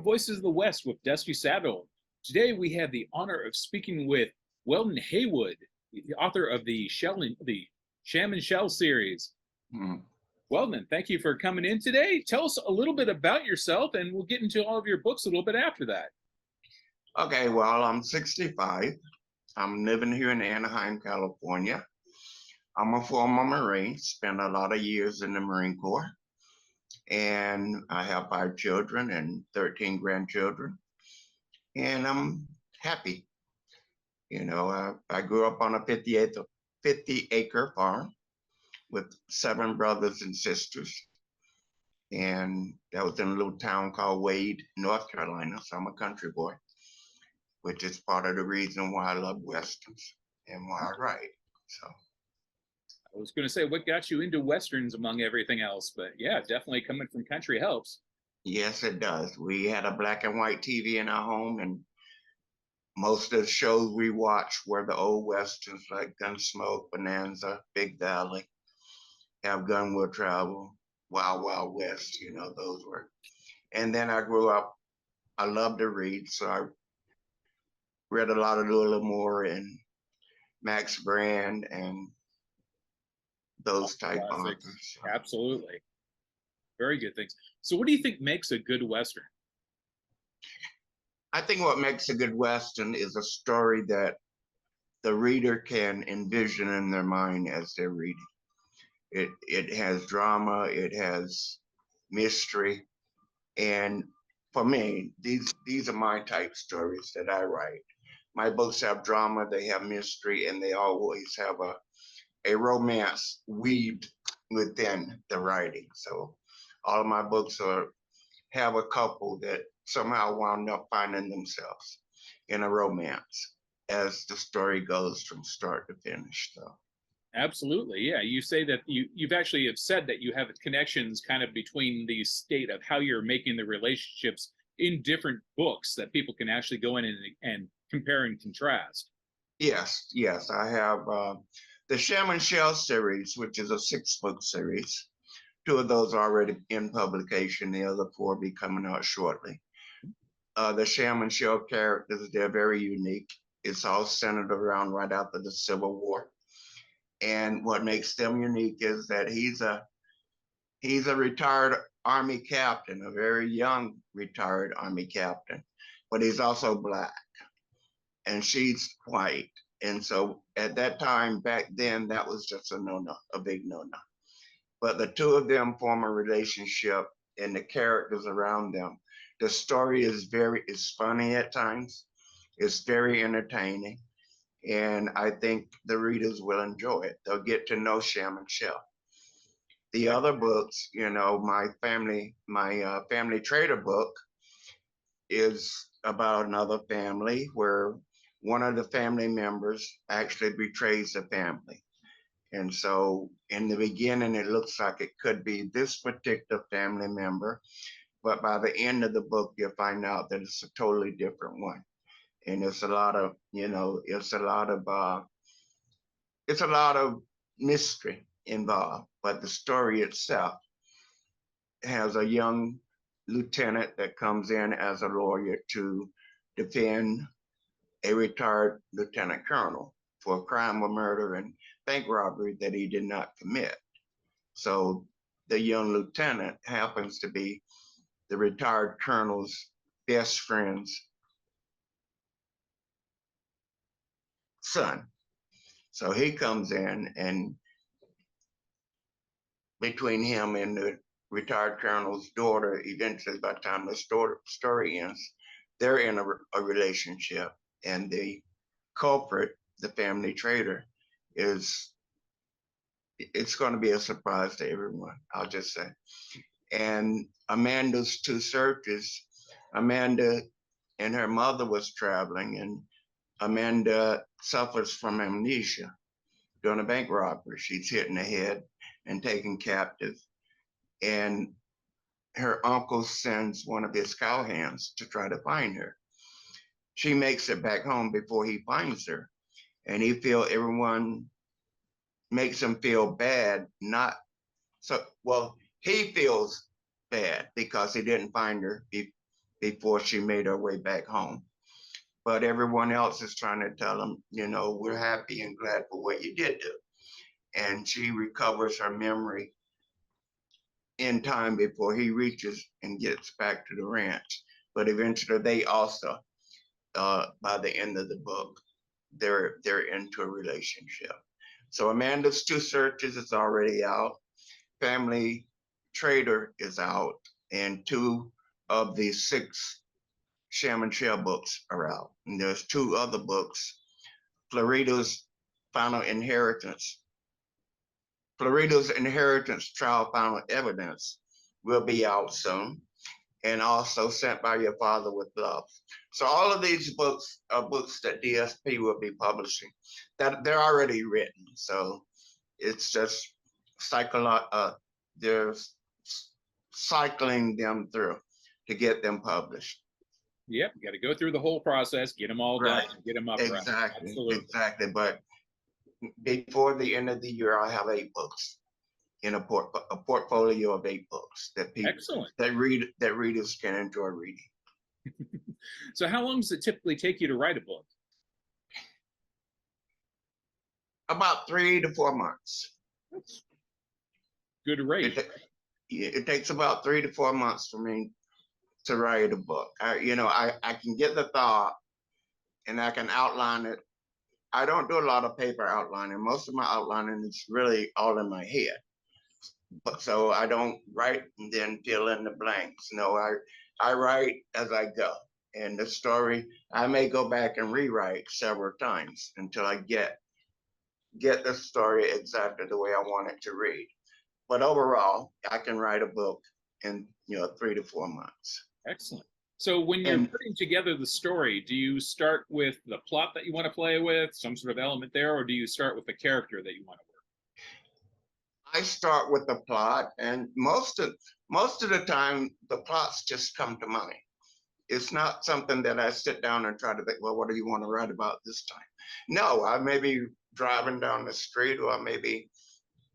Voices of the West with Dusty Saddle. Today we have the honor of speaking with Weldon Haywood, the author of the Sham Shel series. Mm. Weldon, thank you for coming in today. Tell us a little bit about yourself, and we'll get into all of your books a little bit after that. Okay, well, I'm 65. I'm living here in Anaheim, California. I'm a former Marine, spent a lot of years in the Marine Corps, and I have 5 children and 13 grandchildren, and I'm happy. You know, I grew up on a 50-acre farm with 7 brothers and sisters, and that was in a little town called Wade, North Carolina, so I'm a country boy, which is part of the reason why I love Westerns and why I write. So I was going to say, what got you into Westerns among everything else? But yeah, definitely coming from country helps. yes, it does. We had a black and white TV in our home, and most of the shows we watched were the old Westerns like Gunsmoke, Bonanza, Big Valley, Have Gun Will Travel, Wild Wild West, you know, those were. And then I grew up, I loved to read, so I read a lot of Louis Moore and Max Brand and those type Classics. authors. Absolutely. Very good things. So what do you think makes a good Western? I think what makes a good Western is a story that the reader can envision in their mind as they're reading. It has drama, it has mystery, and for me, these are my type stories that I write. My books have drama, they have mystery, and they always have a romance weaved within the writing. So all of my books have a couple that somehow wound up finding themselves in a romance as the story goes from start to finish. So Absolutely. Yeah. You say that you've actually have said that you have connections kind of between the state of how you're making the relationships in different books that people can actually go in and compare and contrast. yes, I have the Sham Shel series, which is a 6-book series. 2 of those are already in publication. The other 4 will be coming out shortly. The Sham Shel characters, they're very unique. It's all centered around right after the Civil War. And what makes them unique is that he's a retired Army captain, a very young retired Army captain, but he's also Black, and she's white. And so at that time, back then, that was just a no-no, a big no-no. But the 2 of them form a relationship, and the characters around them. The story is funny at times. It's very entertaining. And I think the readers will enjoy it. They'll get to know Sham Shel. The other books, you know, my family trader book is about another family where one of the family members actually betrays the family. And so in the beginning, it looks like it could be this particular family member, but by the end of the book, you'll find out that it's a totally different one. And it's a lot of, you know, it's a lot of mystery involved, but the story itself has a young lieutenant that comes in as a lawyer to defend a retired lieutenant colonel for a crime of murder and bank robbery that he did not commit. So the young lieutenant happens to be the retired colonel's best friend's son. So he comes in, and between him and the retired colonel's daughter, eventually by the time the story ends, they're in a relationship, and the culprit, the family traitor, it's going to be a surprise to everyone, I'll just say. And Amanda's 2 searches, Amanda and her mother was traveling, and Amanda suffers from amnesia during a bank robbery. She's hit in the head and taken captive. And her uncle sends one of his cowhands to try to find her. She makes it back home before he finds her. And everyone makes him feel bad, he feels bad because he didn't find her before she made her way back home. But everyone else is trying to tell them, we're happy and glad for what you did do. And she recovers her memory in time before he reaches and gets back to the ranch. But eventually they also, by the end of the book, they're into a relationship. So Amanda's Two Searches is already out. Family Trader is out, and 2 of the 6 Sham Shel books are out. And there's 2 other books. Flerita's Final Inheritance. Flerita's Inheritance Trial Final Evidence will be out soon, and also Sent by Your Father with Love. So all of these books are books that DSP will be publishing. That they're already written. So it's just they're cycling them through to get them published. Yep, you got to go through the whole process, get them all Right. done, get them up. Exactly. Absolutely. Exactly. But before the end of the year, I'll have 8 books in a portfolio of 8 books that people Excellent. that readers can enjoy reading. So how long does it typically take you to write a book? About 3 to 4 months. That's good rate. It takes about 3 to 4 months for me to write a book. I can get the thought and I can outline it. I don't do a lot of paper outlining. Most of my outlining is really all in my head. But so I don't write and then fill in the blanks. No, I write as I go. And the story, I may go back and rewrite several times until I get the story exactly the way I want it to read. But overall, I can write a book in 3 to 4 months. Excellent. So when you're putting together the story, do you start with the plot that you want to play with, some sort of element there, or do you start with the character that you want to work? I start with the plot, and most of the time, the plots just come to mind. It's not something that I sit down and try to think, well, what do you want to write about this time? No, I may be driving down the street, or I may be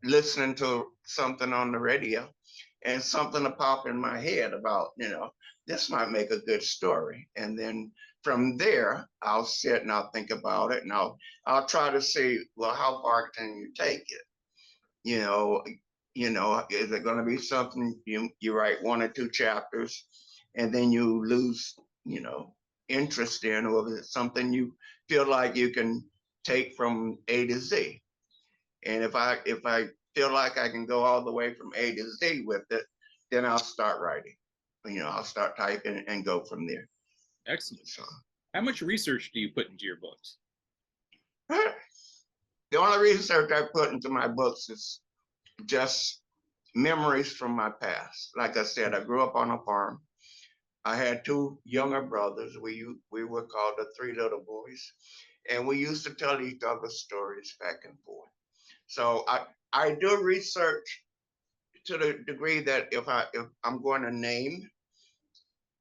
listening to something on the radio, and something will pop in my head about, this might make a good story. And then from there, I'll sit and I'll think about it, and I'll try to see, well, how far can you take it? Is it going to be something you write 1 or 2 chapters and then you lose, interest in, or is it something you feel like you can take from A to Z? And if I feel like I can go all the way from A to Z with it, then I'll start writing. I'll start typing and go from there. Excellent. So, how much research do you put into your books? The only research I put into my books is just memories from my past. Like I said, I grew up on a farm. I had 2 younger brothers. We were called the 3 little boys, and we used to tell each other stories back and forth. So I do research to the degree that if I'm going to name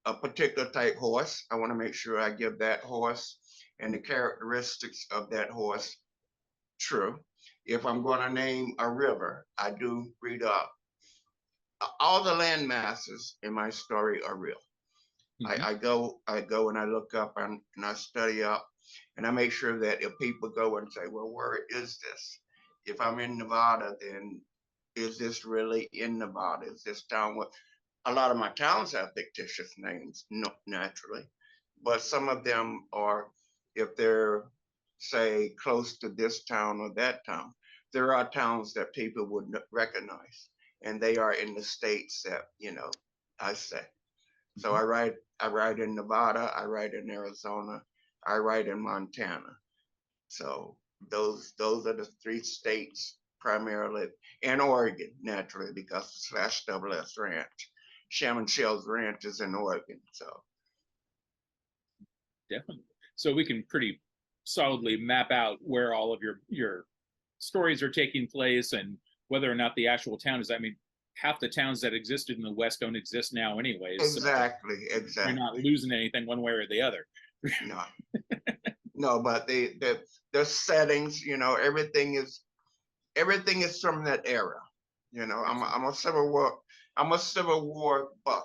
a particular type horse, I want to make sure I give that horse and the characteristics of that horse true. If I'm going to name a river, I do read up. All the land masses in my story are real. Mm-hmm. I go and I look up and I study up, and I make sure that if people go and say, well, where is this? If I'm in Nevada, then is this really in Nevada? Is this town what? A lot of my towns have fictitious names, no, naturally, but some of them are, if they're, say, close to this town or that town, there are towns that people would recognize, and they are in the states that, I say. So I write in Nevada, I write in Arizona, I write in Montana. So those are the 3 states primarily, and Oregon, naturally, because the /SS Ranch. Sham Shel's ranch is in Oregon. So definitely. So we can pretty solidly map out where all of your stories are taking place and whether or not the actual town is. I mean, half the towns that existed in the West don't exist now anyways. Exactly. You're not losing anything one way or the other. No. No, but the settings, everything is from that era. I'm a Civil War buff.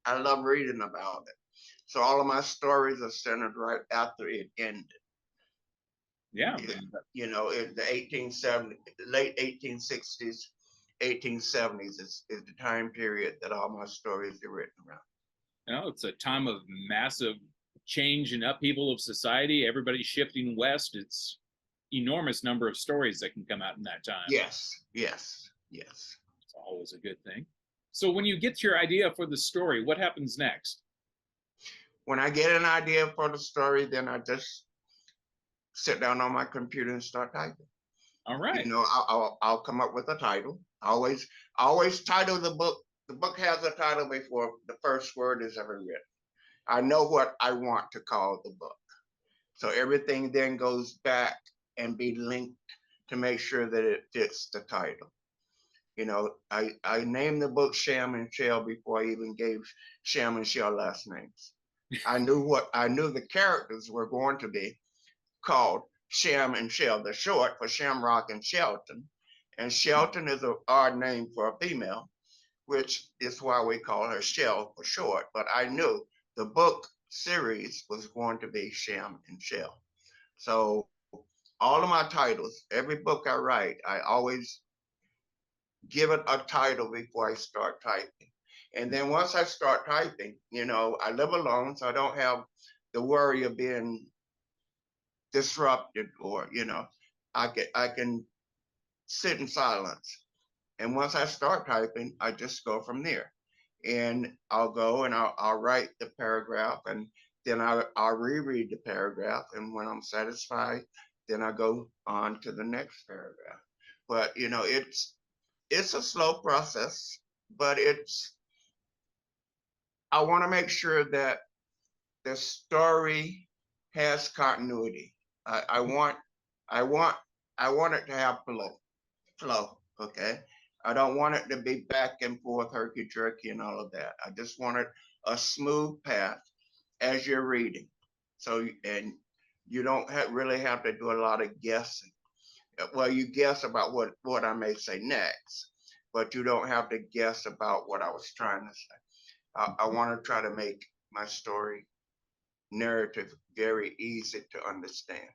I love reading about it. So all of my stories are centered right after it ended. Yeah. You know, in the 1870, late 1860s, 1870s is the time period that all my stories are written around. You know, it's a time of massive change and upheaval of society. Everybody's shifting west. It's enormous number of stories that can come out in that time. Yes, yes, yes. It's always a good thing. So when you get your idea for the story, what happens next? When I get an idea for the story, then I just sit down on my computer and start typing. All right. You know, I'll come up with a title. I always title the book. The book has a title before the first word is ever written. I know what I want to call the book. So everything then goes back and be linked to make sure that it fits the title. You know, I named the book Sham and Shel before I even gave Sham and Shel last names. I knew the characters were going to be called Sham and Shel, the short for Shamrock and Shelton. And Shelton is an odd name for a female, which is why we call her Shel for short. But I knew the book series was going to be Sham and Shel. So all of my titles, every book I write, I always give it a title before I start typing. And then once I start typing, you know, I live alone, so I don't have the worry of being disrupted, or, you know, I can sit in silence. And once I start typing, I just go from there. And I'll go and I'll write the paragraph, and then I'll reread the paragraph. And when I'm satisfied, then I go on to the next paragraph. But you know, it's a slow process, but I want to make sure that the story has continuity. I want I want I want it to have flow. Okay. I don't want it to be back and forth, herky jerky, and all of that. I just wanted a smooth path as you're reading. So, and you don't really have to do a lot of guessing. Well, you guess about what I may say next, but you don't have to guess about what I was trying to say. I want to try to make my story narrative very easy to understand.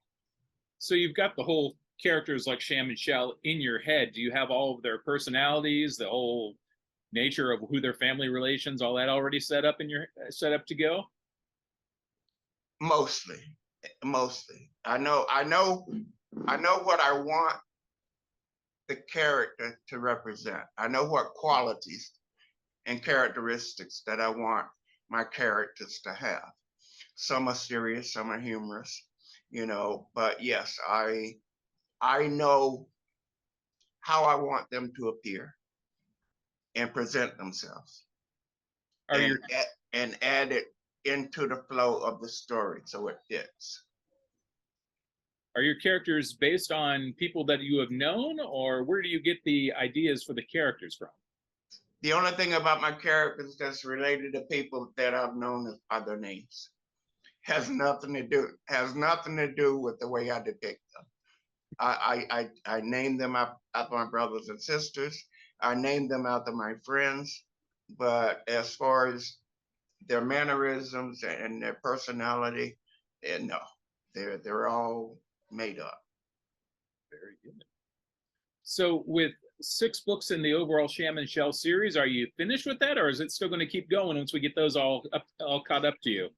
So you've got the whole characters like Sham and Shel in your head. Do you have all of their personalities, the whole nature of who their family relations, all that already set up in your set up to go? Mostly, mostly. I know what I want the character to represent. I know what qualities and characteristics that I want my characters to have. Some are serious, some are humorous, you know, but yes, I know how I want them to appear and present themselves, Are and your and add it into the flow of the story so it fits. are your characters based on people that you have known, or where do you get the ideas for the characters from? The only thing about my characters that's related to people that I've known are their names. Has nothing to do with the way I depict them. I name them after my brothers and sisters. I name them after my friends. But as far as their mannerisms and their personality, no, they're all made up. Very good. So with 6 books in the overall Sham and Shel series, are you finished with that, or is it still going to keep going once we get those all caught up to you?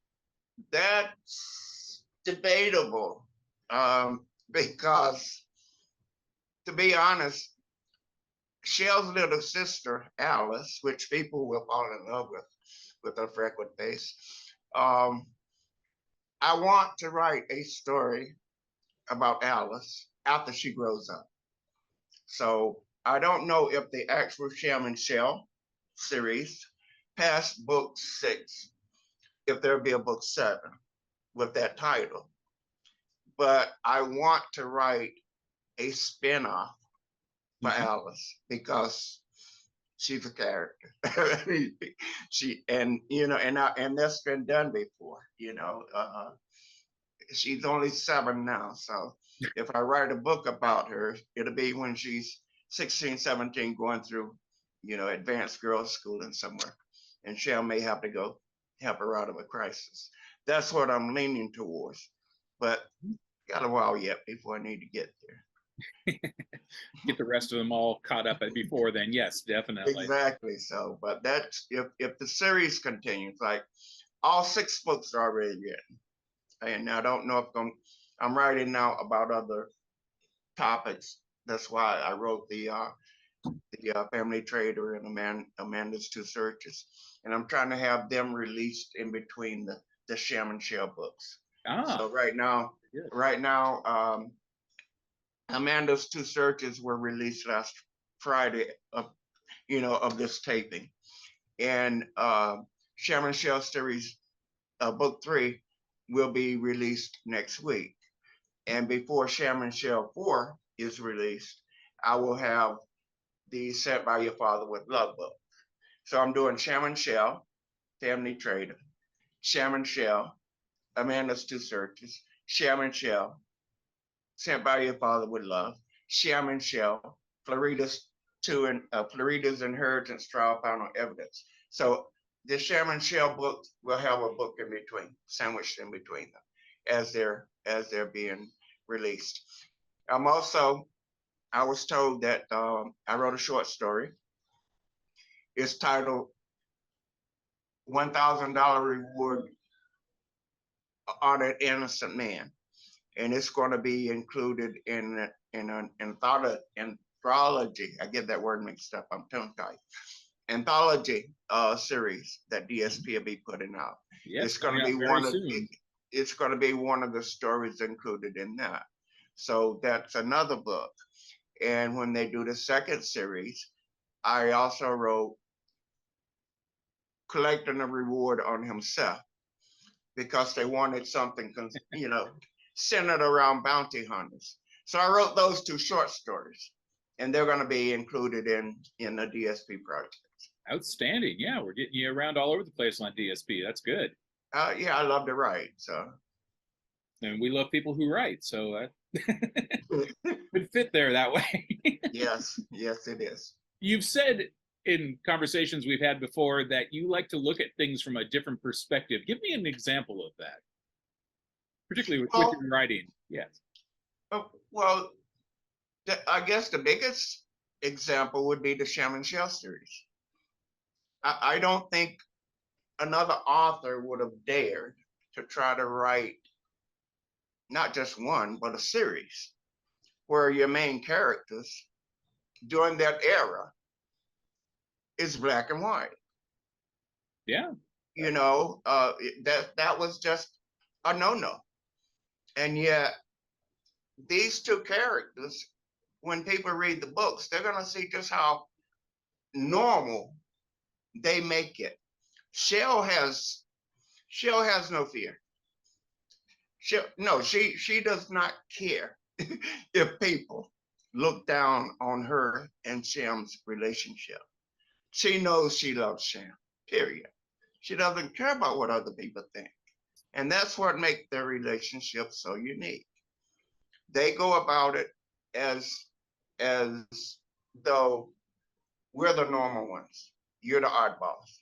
That's debatable, because to be honest, Shel's little sister Alice, which people will fall in love with her freckled face. Um, I want to write a story about Alice after she grows up. So I don't know if the actual Sham and Shel series past book 6, if there'll be a book 7 with that title. But I want to write a spin-off for Alice because she's a character. She and you know and that's been done before. You know, she's only 7 now, so if I write a book about her, it'll be when she's 16, 17, going through, you know, advanced girls' school and somewhere, and Shel may have to go help her out of a crisis. That's what I'm leaning towards. But got a while yet before I need to get there. Get the rest of them all caught up before then. Yes, definitely. Exactly. So, but that's if the series continues, like all 6 books are already written, and I don't know if I'm writing now about other topics. That's why I wrote the Family Trader and Amanda's Two Searches, and I'm trying to have them released in between the Sham Shel books. So right now, good. Amanda's Two Searches were released last Friday of this taping, and Sham Shel series book 3 will be released next week. And before Sham Shel 4 is released, I will have the Sent by Your Father with Love book. So I'm doing Sham Shel, Family Trader, Sham Shel, Amanda's Two Searches, Sham Shel, Sent by Your Father with Love, Sham Shel, Flerita's Flerita's Inheritance Trial Final Evidence. So the Sham Shel book will have a book in between, sandwiched in between them, as they're being released. I was told that I wrote a short story. It's titled $1,000 Reward on an Innocent Man. And it's going to be included in an anthology. I get that word mixed up. I'm tongue tied. Anthology series that DSP will be putting out. Yes, it's going to be it's going to be one of the stories included in that. So that's another book. And when they do the second series, I also wrote Collecting a Reward on Himself, because they wanted something, centered around bounty hunters. So I wrote those 2 short stories, and they're going to be included in the DSP project. Outstanding. Yeah, we're getting you around all over the place on DSP. That's good. Yeah, I love to write. So, and we love people who write. So would fit there that way. yes, it is. You've said in conversations we've had before that you like to look at things from a different perspective. Give me an example of that, particularly with your writing. Yes. Well, I guess the biggest example would be the Sham Shel series. I don't think another author would have dared to try to write not just one, but a series where your main characters during that era is black and white. Yeah. That was just a no-no. And yet these 2 characters, when people read the books, they're going to see just how normal they make it. Shel has no fear. She does not care if people look down on her and Sham's relationship. She knows she loves Sham, period. She doesn't care about what other people think. And that's what makes their relationship so unique. They go about it as though we're the normal ones. You're the oddballs.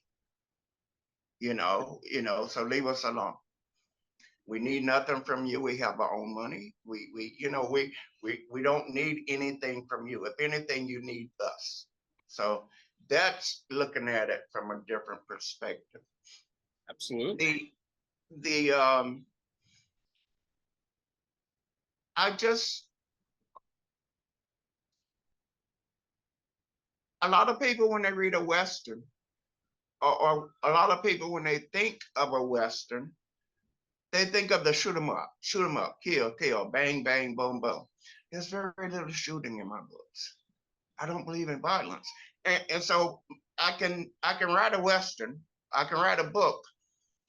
So leave us alone. We need nothing from you. We have our own money. We don't need anything from you. If anything, you need us. So that's looking at it from a different perspective. Absolutely. A lot of people, when they read a Western, or a lot of people, when they think of a Western, they think of the shoot 'em up, kill, bang, bang, boom, boom. There's very little shooting in my books. I don't believe in violence. And so I can write a Western, I can write a book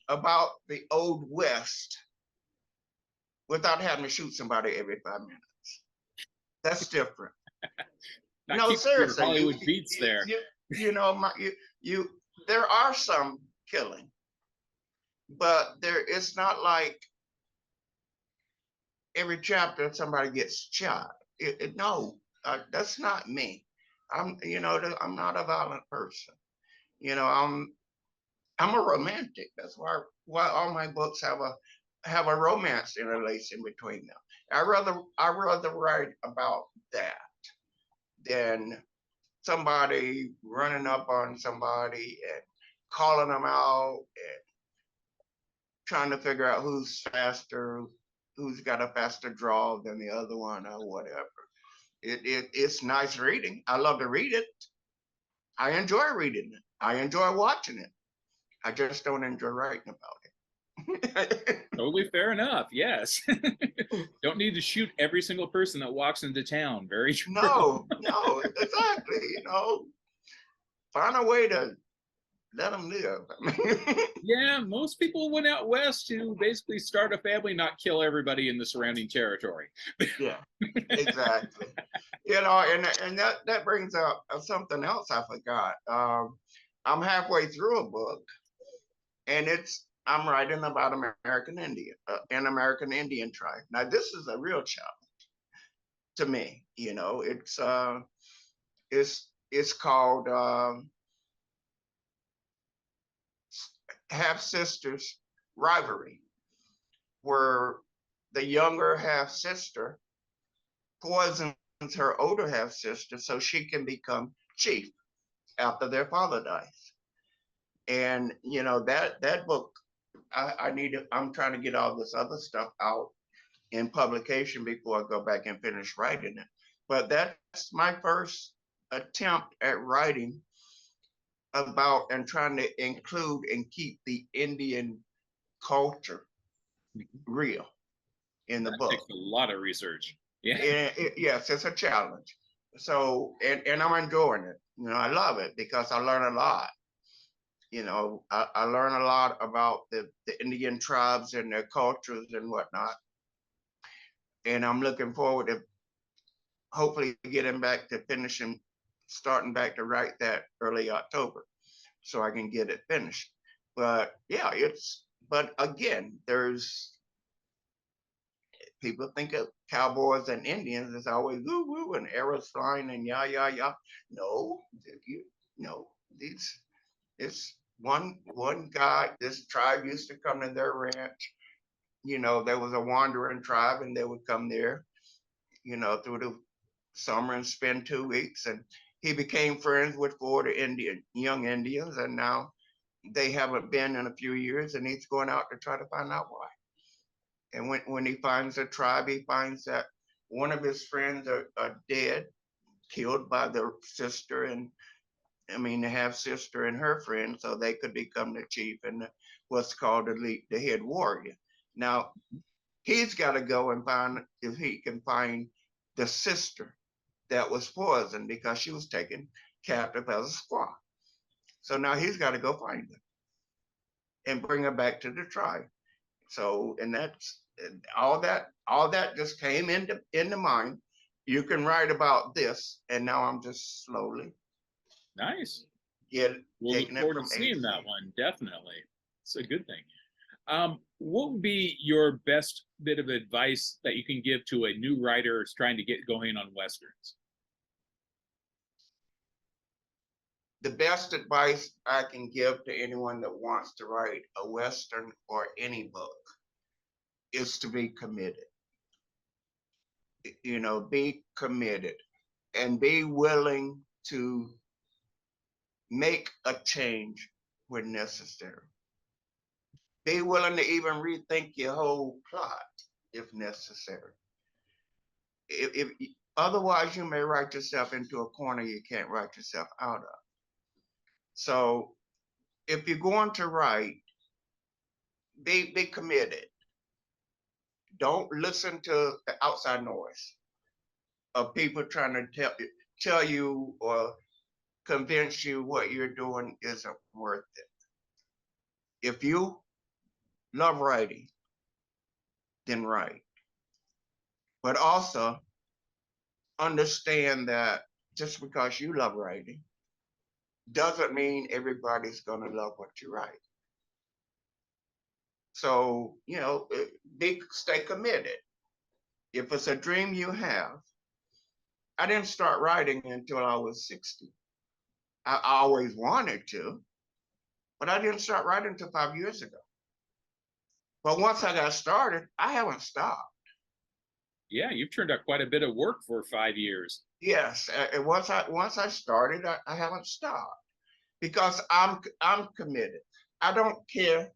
about the Old West without having to shoot somebody every 5 minutes. That's different. No, seriously. Hollywood beats there. There are some killing, but it's not like every chapter somebody gets shot. No, that's not me. I'm not a violent person. I'm a romantic. That's why all my books have a romance interlacing between them. I rather write about that than somebody running up on somebody and calling them out and trying to figure out who's faster, who's got a faster draw than the other one or whatever. It's nice reading. I love to read it. I enjoy reading it. I enjoy watching it. I just don't enjoy writing about it. Totally fair enough. Yes. Don't need to shoot every single person that walks into town. Very true. No, exactly. Find a way to let them live. Yeah, most people went out west to basically start a family, not kill everybody in the surrounding territory. Yeah, exactly. And that brings up something else I forgot. I'm halfway through a book, and I'm writing about American Indian, an American Indian tribe. Now, this is a real challenge to me. It's called Half Sisters Rivalry, where the younger half sister poisons her older half sister so she can become chief after their father dies. And that book, I'm trying to get all this other stuff out in publication before I go back and finish writing it. But that's my first attempt at writing about and trying to include and keep the Indian culture real in the That book. takes a lot of research. Yeah. Yes, it's a challenge. So, and I'm enjoying it. I love it because I learn a lot. I learn a lot about the Indian tribes and their cultures and whatnot. And I'm looking forward to hopefully getting back to finishing, starting back to write that early October so I can get it finished. But yeah, but again, there's people think of cowboys and Indians as always woo woo and arrows flying and yeah. No, no, it's one guy. This tribe used to come to their ranch. There was a wandering tribe, and they would come there, through the summer and spend 2 weeks. And he became friends with 40 young Indians, and now they haven't been in a few years, and he's going out to try to find out why. And when he finds a tribe, he finds that one of his friends are dead, killed by the sister, and the half sister and her friend, so they could become the chief and what's called the head warrior. Now he's got to go and find if he can find the sister that was poisoned because she was taken captive as a squaw. So now he's got to go find her and bring her back to the tribe. So, and that's all that just came into mind. You can write about this, and now I'm just slowly Nice. We'll look taking it forward from to seeing that A. one. Definitely. It's a good thing. What would be your best bit of advice that you can give to a new writer who's trying to get going on Westerns? The best advice I can give to anyone that wants to write a Western or any book is to be committed. Be committed and be willing to make a change when necessary. Be willing to even rethink your whole plot if necessary. If otherwise, you may write yourself into a corner you can't write yourself out of. So if you're going to write, be committed. Don't listen to the outside noise of people trying to tell you or convince you what you're doing isn't worth it. If you love writing, then write. But also understand that just because you love writing doesn't mean everybody's going to love what you write. So, stay committed. If it's a dream you have, I didn't start writing until I was 60. I always wanted to, but I didn't start writing until 5 years ago. But once I got started, I haven't stopped. Yeah, you've turned out quite a bit of work for 5 years. Yes, and once I started, I haven't stopped because I'm committed. I don't care.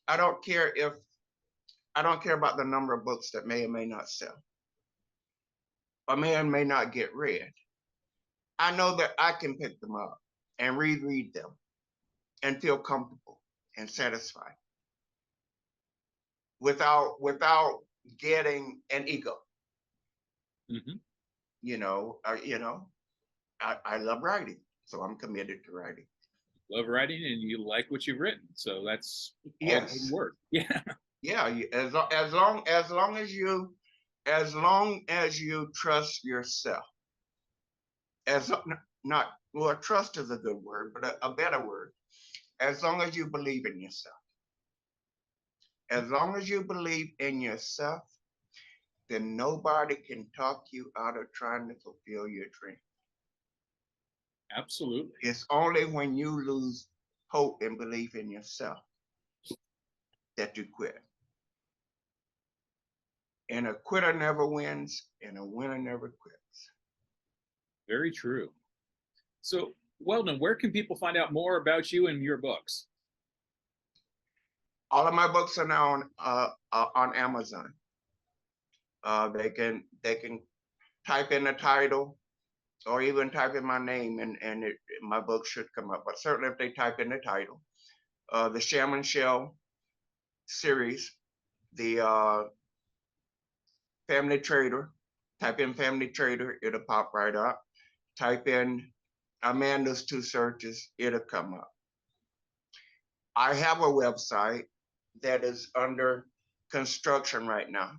I don't care if I don't care about the number of books that may or may not sell, or may or may not get read. I know that I can pick them up and reread them and feel comfortable and satisfied without getting an ego. Hmm. You know, I love writing, so I'm committed to writing. Love writing, and you like what you've written, so that's all Yes, good work. Yeah. yeah. As long as you trust yourself, as not well, trust is a good word, but a better word. As long as you believe in yourself, as long as you believe in yourself, then nobody can talk you out of trying to fulfill your dream. Absolutely. It's only when you lose hope and belief in yourself that you quit. And a quitter never wins, and a winner never quits. Very true. So, Weldon, where can people find out more about you and your books? All of my books are now on Amazon. They can type in the title or even type in my name, and my book should come up. But certainly, if they type in the title, the Sham Shel series, the Family Trader, type in Family Trader, it'll pop right up. Type in Amanda's Two Searches, it'll come up. I have a website that is under construction right now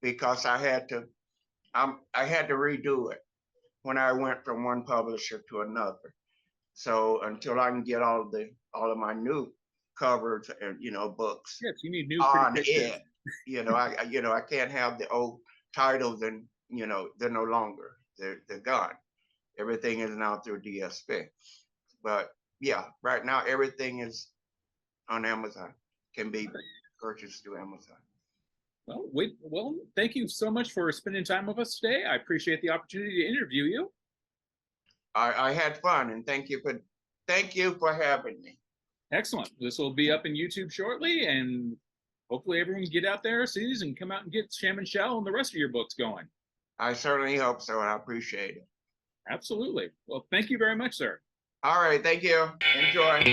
because I had to redo it when I went from one publisher to another. So until I can get all of my new covers and books Yes, you need new on pretty pictures. it, I can't have the old titles, and they're no longer, they're gone. Everything is now through DSP. But yeah, right now everything is on Amazon, can be purchased through Amazon. Well, thank you so much for spending time with us today. I appreciate the opportunity to interview you. I had fun, and thank you for having me. Excellent. This will be up in YouTube shortly, and hopefully everyone can get out there, sees, and come out and get Sham Shel and the rest of your books going. I certainly hope so, and I appreciate it. Absolutely. Well, thank you very much, sir. All right, thank you. Enjoy.